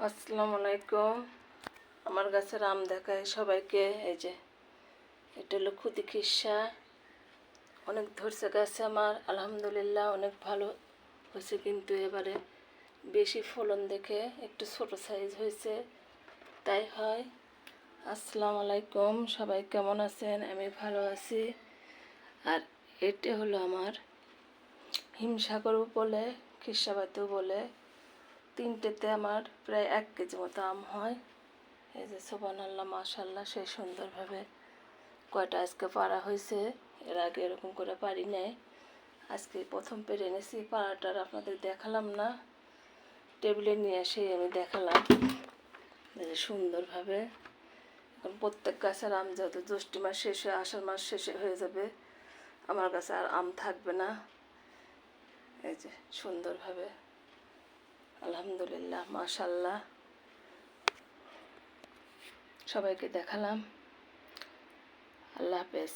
আসসালামু আলাইকুম। আমার গাছের আম দেখায় সবাইকে। এই যে এটা হলো খুদি খিসা, অনেক ধরছে গাছে আমার, আলহামদুলিল্লাহ অনেক ভালো হয়েছে, কিন্তু এবারে বেশি ফলন দেখে একটু ছোট সাইজ হয়েছে, তাই হয়। আসসালামু আলাইকুম, সবাই কেমন আছেন? আমি ভালো আছি। আর এটা হলো আমার হিমসাগরও বলে, খিসাবাতেও বলে। তিনটেতে আমার প্রায় 1 কেজি মতো আম হয়। এই যে সুবহানাল্লাহ, মাশাআল্লাহ, সেই সুন্দরভাবে কয়টা আজকে পাড়া হয়েছে। এর আগে এরকম করে পারি নাই, আজকে প্রথম পেরে এনেছি। পাড়াটার আপনাদের দেখালাম না, টেবিলে নিয়ে এসে আমি দেখালাম যে সুন্দরভাবে। এখন প্রত্যেক গাছের আম যেহেতু জ্যৈষ্ঠ মাস শেষে, আষাঢ় মাস শেষে হয়ে যাবে, আমার কাছে আর আম থাকবে না। এই যে সুন্দরভাবে, আলহামদুলিল্লাহ, মাশাআল্লাহ, সবাইকে দেখালাম। আল্লাহ হাফেজ।